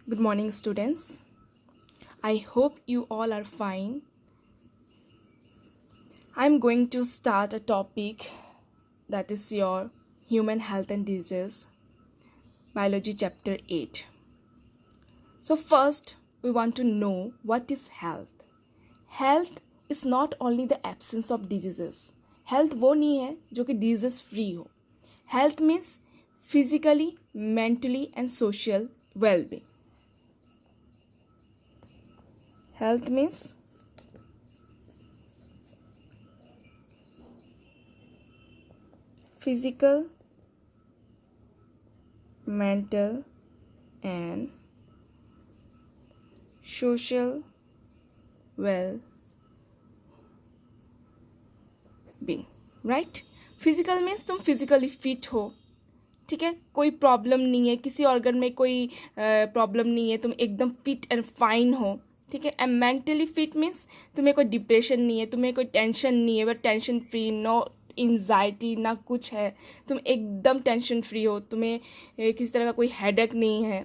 Good morning, students. I hope you all are fine. I'm going to start a topic that is your human health and disease, biology chapter 8. So, first, we want to know what is health. Health is not only the absence of diseases. Health वो नहीं है जो कि disease free हो. Health means physically, mentally and social well-being. Health means physical, mental and social well-being, right? Physical means तुम physically fit हो, ठीक है, कोई प्रॉब्लम नहीं है, किसी ऑर्गन में कोई प्रॉब्लम नहीं है, तुम एकदम फिट एंड फाइन हो, ठीक है. एंड मेंटली फिट मीन्स तुम्हें कोई डिप्रेशन नहीं है, तुम्हें कोई टेंशन नहीं है, वो टेंशन फ्री, नो एंजाइटी ना कुछ है, तुम एकदम टेंशन फ्री हो, तुम्हें किसी तरह का कोई हेडेक नहीं है,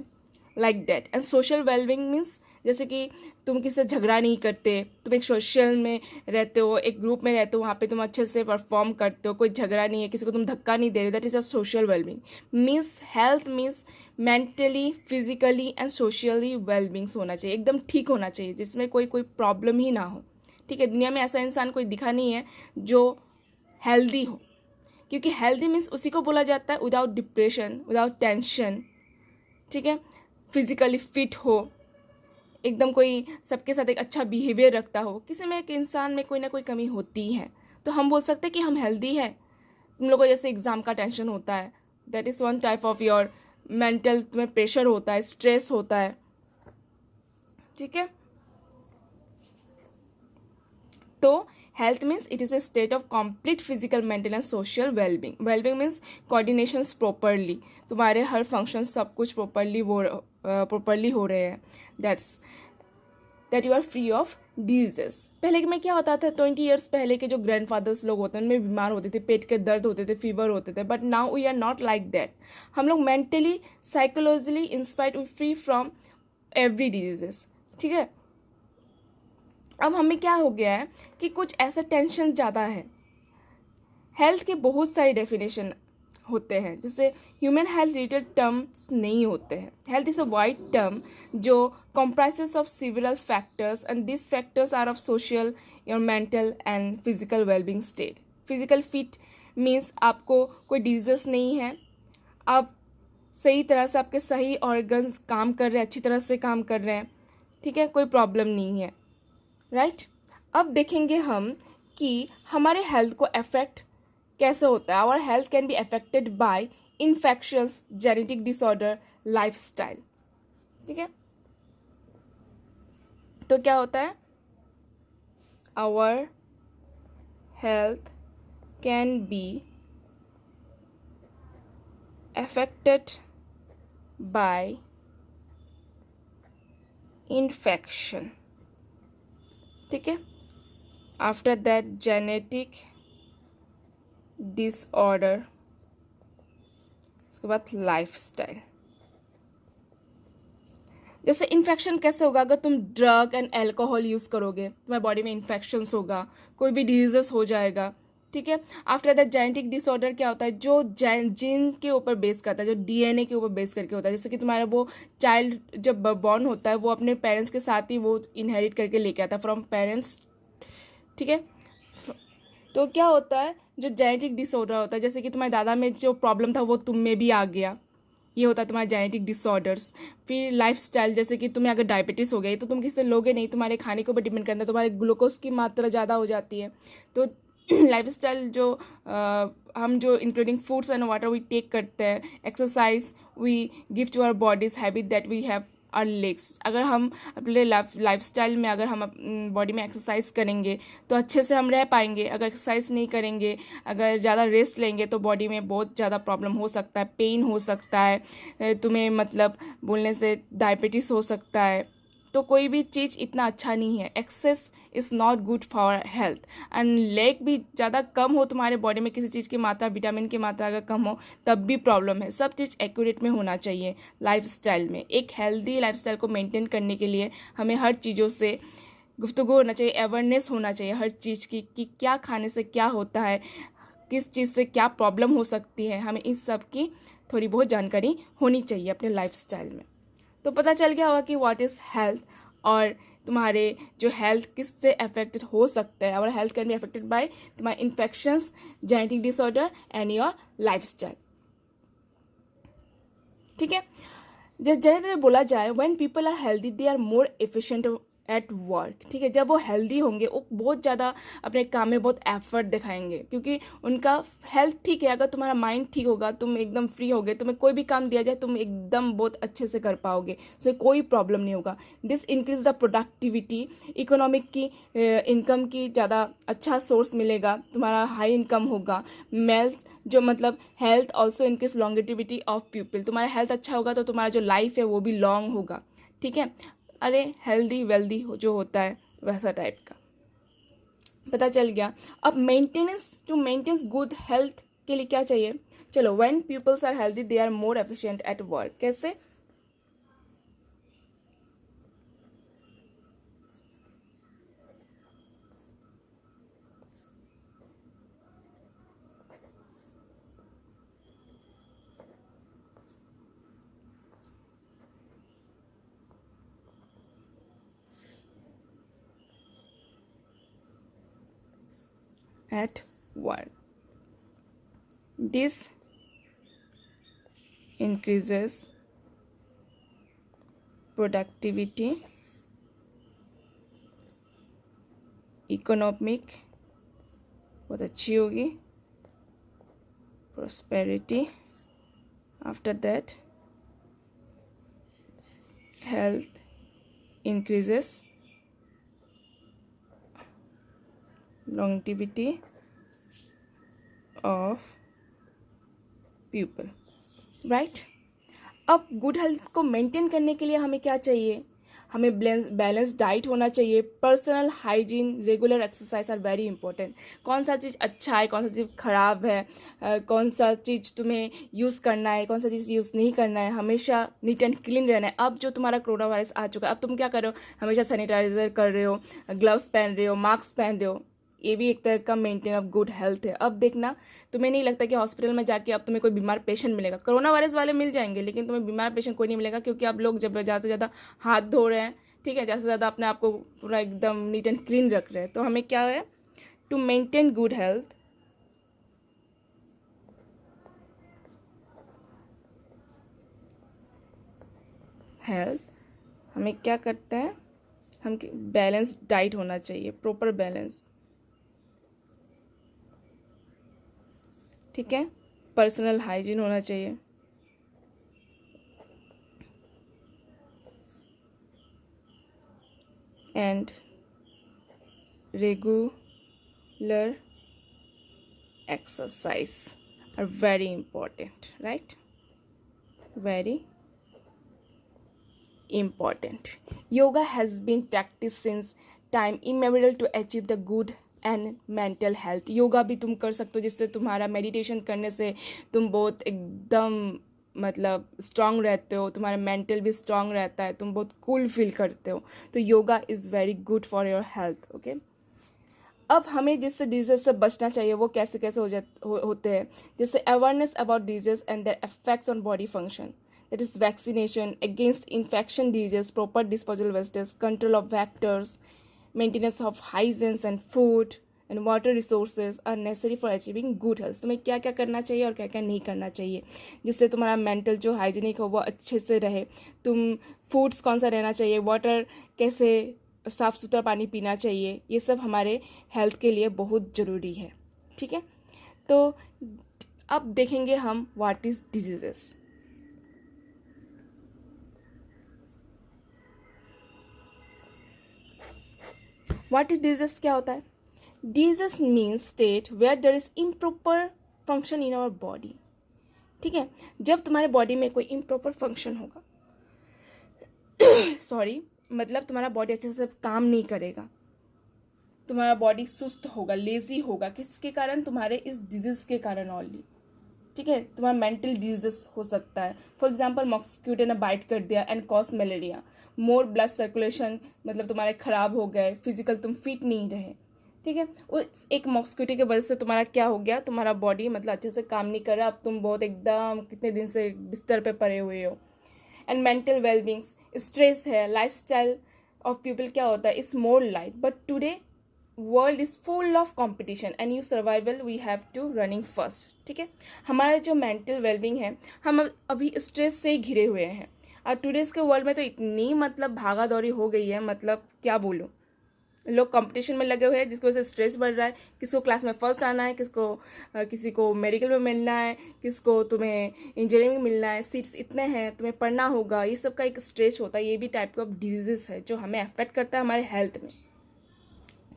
like that. And social wellbeing means जैसे कि तुम किसी से झगड़ा नहीं करते, तुम एक सोशल में रहते हो, एक ग्रुप में रहते हो, वहाँ पे तुम अच्छे से परफॉर्म करते हो, कोई झगड़ा नहीं है, किसी को तुम धक्का नहीं दे रहे हो. That is a social wellbeing. Means health means mentally, physically and socially wellbeings होना चाहिए, एकदम ठीक होना चाहिए, जिसमें कोई प्रॉब्लम ही ना हो, ठीक है. दुनिया में ऐसा इंसान कोई दिखा नहीं है जो हेल्दी हो, क्योंकि हेल्दी मीन्स उसी को बोला जाता है विदाउट डिप्रेशन, विदाउट टेंशन, ठीक है, फिजिकली फिट हो, एकदम कोई सबके साथ एक अच्छा बिहेवियर रखता हो. किसी में एक इंसान में कोई ना कोई कमी होती है तो हम बोल सकते हैं कि हम हेल्दी है. तुम लोगों को जैसे एग्ज़ाम का टेंशन होता है, that is one type of your mental, तुम्हें प्रेशर होता है, स्ट्रेस होता है, ठीक है. तो health means it is a state of complete physical, mental and social wellbeing. Wellbeing means coordinations properly, तुम्हारे हर फंक्शन सब कुछ प्रॉपरली हो रहे हैं. That you are free of diseases. पहले में क्या होता था, 20 ईयर्स पहले के जो ग्रैंडफादर्स लोग होते हैं उनमें बीमार होते थे, पेट के दर्द होते थे, फीवर होते थे. But now we are not like that. हम लोग mentally, psychologically inspired, we free from every diseases, ठीक है. अब हमें क्या हो गया है कि कुछ ऐसा टेंशन ज़्यादा है. हेल्थ के बहुत सारे डेफिनेशन होते हैं, जैसे ह्यूमन हेल्थ रिलेटेड टर्म्स नहीं होते हैं. Health is a wide term जो comprises of several factors and these factors are of social, your mental and physical well-being state. Physical fit means आपको कोई डिजीज नहीं है, आप सही तरह से, आपके सही ऑर्गन्स काम कर रहे हैं, अच्छी तरह से काम कर रहे हैं, ठीक है, कोई प्रॉब्लम नहीं है, राइट. अब देखेंगे हम कि हमारे हेल्थ को अफेक्ट कैसे होता है. Our health can be affected by infections, genetic disorder, lifestyle, ठीक है. तो क्या होता है, our health can be affected by infection, ठीक है. आफ्टर दैट जेनेटिक डिसऑर्डर, उसके बाद लाइफस्टाइल. जैसे इन्फेक्शन कैसे होगा, अगर तुम ड्रग एंड अल्कोहल यूज़ करोगे, तुम्हारी बॉडी में इन्फेक्शंस होगा, कोई भी डिजीजेस हो जाएगा, ठीक है. आफ्टर दैट जेनेटिक डिसऑर्डर क्या होता है, जो जीन के ऊपर बेस करता है, जो डीएनए के ऊपर बेस करके होता है. जैसे कि तुम्हारा वो चाइल्ड जब बॉर्न होता है वो अपने पेरेंट्स के साथ ही वो इनहेरिट करके लेके आता है फ्रॉम पेरेंट्स, ठीक है. तो क्या होता है, जो जेनेटिक डिसऑर्डर होता है, जैसे कि तुम्हारे दादा में जो प्रॉब्लम था वो तुम में भी आ गया, ये होता है तुम्हारा जेनेटिक डिसऑर्डर्स. फिर लाइफस्टाइल, जैसे कि तुम्हें अगर डायबिटीज़ हो गई तो तुम किससे लोगे नहीं, तुम्हारे खाने के ऊपर डिपेंड करता है, तुम्हारे ग्लूकोज की मात्रा ज़्यादा हो जाती है. तो लाइफस्टाइल जो हम जो including foods and water we take करते हैं, exercise we give to our bodies, habit that we have our legs. अगर हम अपने लाइफस्टाइल में अगर हम बॉडी में एक्सरसाइज करेंगे तो अच्छे से हम रह पाएंगे. अगर एक्सरसाइज नहीं करेंगे, अगर ज़्यादा रेस्ट लेंगे तो बॉडी में बहुत ज़्यादा प्रॉब्लम हो सकता है, पेन हो सकता है, तुम्हें मतलब बोलने से डायबिटीज़ हो सकता है, तो कोई भी चीज़ इतना अच्छा नहीं है। Excess is not good for health. And lack भी ज़्यादा कम हो तुम्हारे बॉडी में किसी चीज़ की मात्रा, विटामिन की मात्रा अगर कम हो तब भी प्रॉब्लम है। सब चीज़ एक्यूरेट में होना चाहिए लाइफस्टाइल में। एक हेल्दी लाइफस्टाइल को मेंटेन करने के लिए हमें हर चीज़ों से गुफ्तगू होना चाहिए, अवेयरनेस होना चाहिए हर चीज़ की कि क्या खाने से क्या होता है, किस चीज़ से क्या प्रॉब्लम हो सकती है। हमें इस सब की थोड़ी बहुत जानकारी होनी चाहिए अपने लाइफस्टाइल में। तो पता चल गया होगा कि व्हाट इज़ हेल्थ, और तुम्हारे जो हेल्थ किससे अफेक्टेड हो सकता है। और health can be affected by तुम्हारे infections, genetic disorder and your lifestyle. ठीक है, जैसे जनरली बोला जाए when people are healthy they are more efficient at work. ठीक है, जब वो हेल्दी होंगे वो बहुत ज़्यादा अपने काम में बहुत एफर्ट दिखाएंगे, क्योंकि उनका हेल्थ ठीक है। अगर तुम्हारा माइंड ठीक होगा, तुम एकदम फ्री होगे, तुम्हें कोई भी काम दिया जाए तुम एकदम बहुत अच्छे से कर पाओगे, सो कोई प्रॉब्लम नहीं होगा। This increase the productivity, economic की इनकम की ज़्यादा अच्छा सोर्स मिलेगा, तुम्हारा हाई इनकम होगा। मेल्थ जो मतलब health also increase longevity of people. तुम्हारा हेल्थ अच्छा होगा तो तुम्हारा जो लाइफ है वो भी लॉन्ग होगा। ठीक है, अरे हेल्दी वेल्दी जो होता है वैसा टाइप का पता चल गया। अब maintenance, to maintain good health के लिए क्या चाहिए? चलो, when peoples are healthy they are more efficient at work. कैसे? At work. This increases productivity, economic बहुत अच्छी होगी, prosperity, after that health increases longevity of people, right. अब गुड हेल्थ को मेंटेन करने के लिए हमें क्या चाहिए? हमें बैलेंस डाइट होना चाहिए, personal hygiene, regular exercise are very important. कौन सा चीज़ अच्छा है, कौन सा चीज़ खराब है, कौन सा चीज़ तुम्हें यूज़ करना है, कौन सा चीज़ यूज़ नहीं करना है, हमेशा नीट एंड क्लीन रहना है। अब जो तुम्हारा कोरोना वायरस आ चुका है, अब तुम क्या कर रहे हो? हमेशा सैनिटाइजर कर रहे हो, ग्लव्स पहन रहे हो, मास्क पहन रहे हो। ये भी एक तरह का मेंटेन ऑफ गुड हेल्थ है। अब देखना, तुम्हें नहीं लगता कि हॉस्पिटल में जाके अब तुम्हें कोई बीमार पेशेंट मिलेगा? कोरोना वायरस वाले मिल जाएंगे लेकिन तुम्हें बीमार पेशेंट कोई नहीं मिलेगा, क्योंकि अब लोग जब ज़्यादा से ज़्यादा हाथ धो रहे हैं। ठीक है, ज़्यादा से ज़्यादा अपने आप को पूरा एकदम नीट एंड क्लीन रख रहे हैं। तो हमें क्या है? टू मेंटेन गुड हेल्थ हमें क्या करते हैं? हम बैलेंस डाइट होना चाहिए, प्रॉपर बैलेंस। ठीक है, पर्सनल हाइजीन होना चाहिए, and regular exercise are very important, right? Very important. Yoga has been practiced since time immemorial to achieve the good and mental health. Yoga भी तुम कर सकते हो, जिससे तुम्हारा मेडिटेशन करने से तुम बहुत एकदम मतलब स्ट्रांग रहते हो, तुम्हारा मेंटल भी स्ट्रांग रहता है, तुम बहुत कूल फील करते हो। तो yoga is very good for your health. Okay, अब हमें जिससे डिजीज से बचना चाहिए वो कैसे कैसे होते हैं? जैसे awareness about disease and their effects on body function, that is vaccination against infection disease, proper disposal wastage, control of vectors, maintenance of hygienes and food and water resources are necessary for achieving good health. तुम्हें क्या क्या करना चाहिए और क्या क्या नहीं करना चाहिए जिससे तुम्हारा मेंटल जो हाइजीनिक हो वो अच्छे से रहे। तुम फूड्स कौन सा रहना चाहिए, वाटर कैसे साफ़ सुथरा पानी पीना चाहिए, ये सब हमारे हेल्थ के लिए बहुत ज़रूरी है। ठीक है, तो अब देखेंगे हम what is diseases. What is disease क्या होता है? Disease means state where there is improper function in our body. ठीक है, जब तुम्हारे बॉडी में कोई इम्प्रॉपर फंक्शन होगा सॉरी मतलब तुम्हारा बॉडी अच्छे से काम नहीं करेगा, तुम्हारा बॉडी सुस्त होगा, लेजी होगा। किसके कारण? तुम्हारे इस डिजीज़ के कारण ऑनली। ठीक है, तुम्हारा मेंटल डिजीज हो सकता है। फॉर एग्जाम्पल मॉस्क्यूटो ने बाइट कर दिया and cause malaria. More blood circulation, मतलब तुम्हारे खराब हो गए, फिजिकल तुम फिट नहीं रहे। ठीक है, उस एक मॉस्क्यूटो की वजह से तुम्हारा क्या हो गया, तुम्हारा बॉडी मतलब अच्छे से काम नहीं कर रहा, अब तुम बहुत एकदम कितने दिन से बिस्तर पे पड़े हुए हो। एंड मेंटल वेलबींग्स, स्ट्रेस है, लाइफ स्टाइल ऑफ पीपल क्या होता है, is more light, but today world is full of competition and you survival we have to running first. ठीक है, हमारा जो मेंटल वेलबींग है, हम अभी स्ट्रेस से ही घिरे हुए हैं। और टुडेज के वर्ल्ड में तो इतनी मतलब भागा दौड़ी हो गई है, मतलब क्या बोलूँ, लोग कंपटीशन में लगे हुए हैं जिसकी वजह से स्ट्रेस बढ़ रहा है। किसको क्लास में फर्स्ट आना है, किसी को मेडिकल में मिलना है, किसको तुम्हें इंजीनियरिंग में मिलना है, सीट्स इतने हैं, तुम्हें पढ़ना होगा, ये सब का एक स्ट्रेस होता है। ये भी टाइप ऑफ डिजीज़ है जो हमें अफेक्ट करता है हमारे हेल्थ में।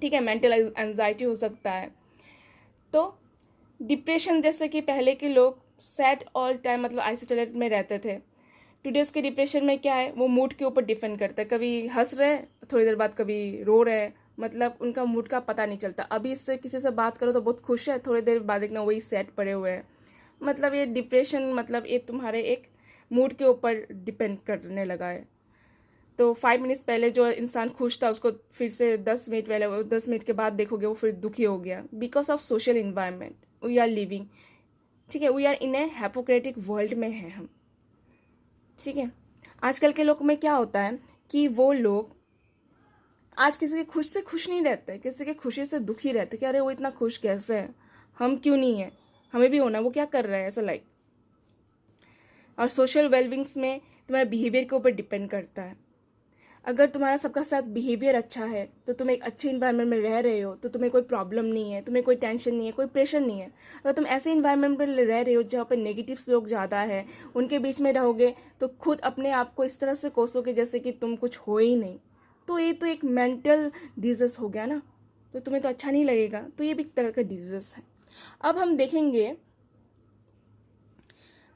ठीक है, मेंटल एंजाइटी हो सकता है। तो डिप्रेशन, जैसे कि पहले के लोग सैड ऑल टाइम मतलब आइसोलेट में रहते थे, टुडेज के डिप्रेशन में क्या है, वो मूड के ऊपर डिपेंड करता है। कभी हंस रहे, थोड़ी देर बाद कभी रो रहे, मतलब उनका मूड का पता नहीं चलता। अभी इससे किसी से बात करो तो बहुत खुश है, थोड़ी देर बाद देखना वही सैड पड़े हुए हैं। मतलब ये डिप्रेशन मतलब ये तुम्हारे एक मूड के ऊपर डिपेंड करने लगा है। तो 5 मिनट्स पहले जो इंसान खुश था उसको फिर से 10 मिनट पहले, 10 मिनट के बाद देखोगे वो फिर दुखी हो गया, because of social environment we are living. ठीक है, we are in a hypocritic world में हैं हम। ठीक है, आजकल के लोग में क्या होता है कि वो लोग आज किसी के खुश से खुश नहीं रहते, किसी के खुशी से दुखी रहते कि अरे वो इतना खुश कैसे है, हम क्यों नहीं है, हमें भी होना, वो क्या कर रहा है, ऐसा लाइक। और सोशल वेलबिंग्स में तुम्हारे बिहेवियर के ऊपर डिपेंड करता है। अगर तुम्हारा सबका साथ बिहेवियर अच्छा है तो तुम एक अच्छे इन्वायरमेंट में रह रहे हो तो तुम्हें कोई प्रॉब्लम नहीं है, तुम्हें कोई टेंशन नहीं है, कोई प्रेशर नहीं है। अगर तुम ऐसे इन्वायरमेंट में रह रहे हो जहाँ पर नेगेटिव्स लोग ज़्यादा है, उनके बीच में रहोगे तो खुद अपने आप को इस तरह से कोसोगे जैसे कि तुम कुछ हो ही नहीं। तो ये तो एक मेंटल डिजीज़ हो गया ना, तो तुम्हें तो अच्छा नहीं लगेगा। तो ये भी एक तरह का डिजीज़ है। अब हम देखेंगे,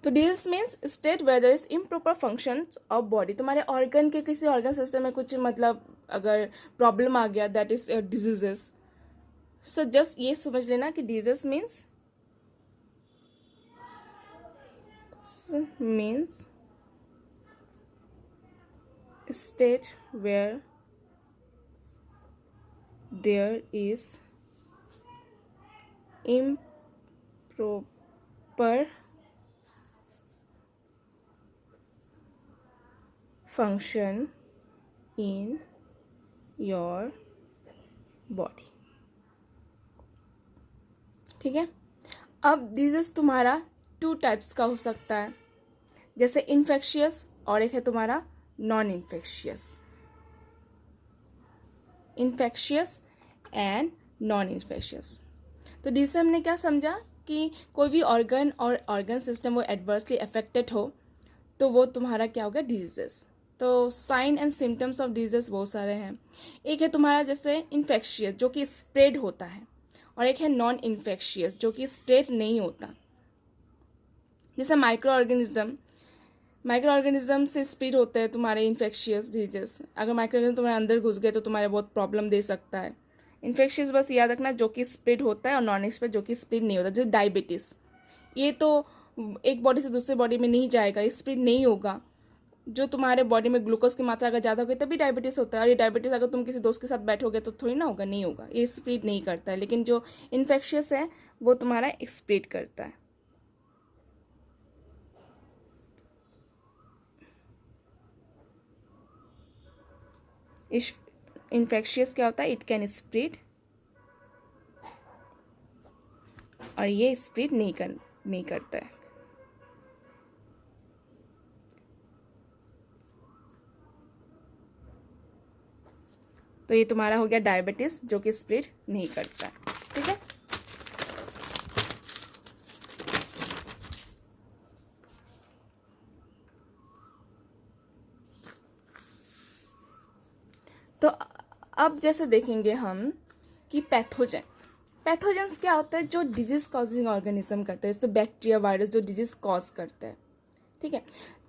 तो disease means state whether is improper function of body. तुम्हारे ऑर्गन के किसी ऑर्गन सिस्टम में कुछ मतलब अगर प्रॉब्लम आ गया, that is diseases. So just ये समझ लेना कि disease means state where there is improper function in your body। ठीक है, अब डिजीज तुम्हारा 2 टाइप्स का हो सकता है, जैसे इन्फेक्शियस और एक है तुम्हारा non infectious. Infectious and non infectious. तो डिजीज हमने क्या समझा कि कोई भी ऑर्गन और ऑर्गन सिस्टम वो एडवर्सली अफेक्टेड हो तो वो तुम्हारा क्या होगा, डिजीजेस। तो sign and symptoms of diseases बहुत सारे हैं। एक है तुम्हारा जैसे इन्फेक्शियस जो कि स्प्रेड होता है, और एक है नॉन इन्फेक्शियस जो कि स्प्रेड नहीं होता। जैसे माइक्रो ऑर्गेनिज्म से स्प्रेड होते हैं तुम्हारे इन्फेक्शियस डिजीजेस। अगर माइक्रो ऑर्गेनिज्म तुम्हारे अंदर घुस गए तो तुम्हारे बहुत प्रॉब्लम दे सकता है। इन्फेक्शियस बस याद रखना जो कि स्प्रेड होता है, और नॉन स्प्रेड जो कि स्प्रेड नहीं होता। जैसे डायबिटीज़, ये तो एक बॉडी से दूसरे बॉडी में नहीं जाएगा, स्प्रेड नहीं होगा। जो तुम्हारे बॉडी में ग्लूकोज की मात्रा अगर ज़्यादा होगी तभी डायबिटीज़ होता है। और ये डायबिटीज़ अगर तुम किसी दोस्त के साथ बैठोगे तो थोड़ी ना होगा, नहीं होगा, ये स्प्रेड नहीं करता है। लेकिन जो इन्फेक्शियस है वो तुम्हारा स्प्रेड करता है। इन्फेक्शियस क्या होता है, इट कैन स्प्रेड, और ये स्प्रेड नहीं करता है। तो ये तुम्हारा हो गया डायबिटीज जो कि स्प्रेड नहीं करता है। ठीक है, तो अब जैसे देखेंगे हम कि पैथोजेंस क्या होता है, जो डिजीज कॉजिंग ऑर्गेनिज्म करते हैं, जैसे बैक्टीरिया, वायरस जो डिजीज कॉज करते हैं। ठीक है,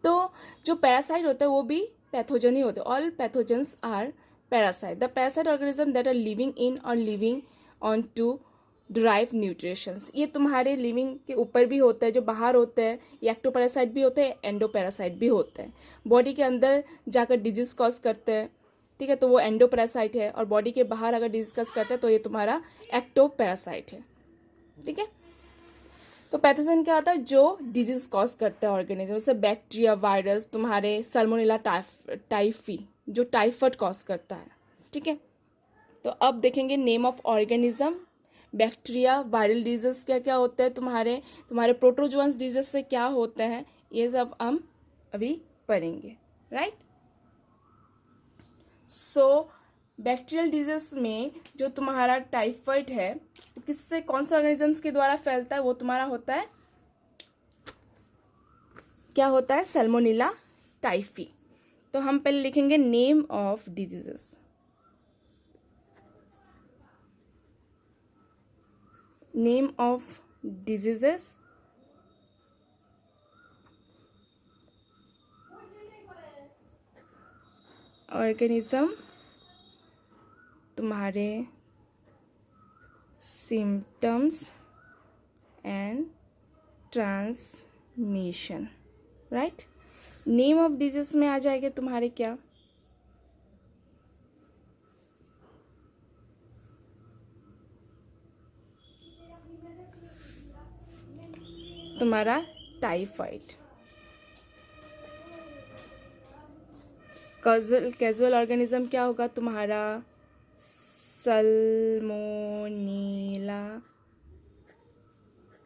तो जो पैरासाइट होता है वो भी पैथोजन ही होते, all pathogens are parasite, the parasite organism that are living in और living on to derive nutritions. ये तुम्हारे लिविंग के ऊपर भी होता है, जो बाहर होता है, ये एक्टोपैरासाइट भी होते हैं, एंडोपैरासाइट भी होता है। बॉडी के अंदर जाकर डिजीज कॉज करते हैं, ठीक है, तो वो एंडोपैरासाइट है, और बॉडी के बाहर अगर डिजीज कॉज करता है तो ये तुम्हारा एक्टोपैरासाइट है, ठीक है। तो पैथोजन क्या होता है, जो डिजीज कॉज करता है ऑर्गेनिज्म, जैसे बैक्टीरिया, वायरस, तुम्हारे सल्मोनेला टाइफी जो टाइफाइड कॉज करता है, ठीक है। तो अब देखेंगे name of organism. Bacteria, viral disease क्या क्या होता है, तुम्हारे प्रोटोजोअन्स डिजीज से क्या होते हैं, ये सब हम अभी पढ़ेंगे, राइट। सो बैक्टीरियल डिजीज में जो तुम्हारा टाइफाइड है वो किससे, कौन से ऑर्गेनिजम्स के द्वारा फैलता है, वो तुम्हारा होता है, क्या होता है, सल्मोनेला टाइफी। तो हम पहले लिखेंगे name of diseases. Name of diseases, organism, तुम्हारे symptoms and transmission, right. Name of disease में आ जाएगा तुम्हारे क्या, तुम्हारा टाइफाइड। कैजुअल ऑर्गेनिज्म क्या होगा तुम्हारा, सल्मोनेला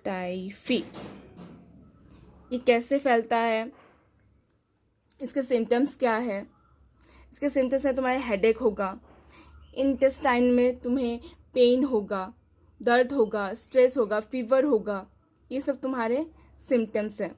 टाइफी। ये कैसे फैलता है, इसके सिम्टम्स क्या है, इसके सिम्टम्स है तुम्हारे हेडेक होगा, इंटेस्टाइन में तुम्हें पेन होगा, दर्द होगा, स्ट्रेस होगा, फीवर होगा, ये सब तुम्हारे सिम्टम्स हैं।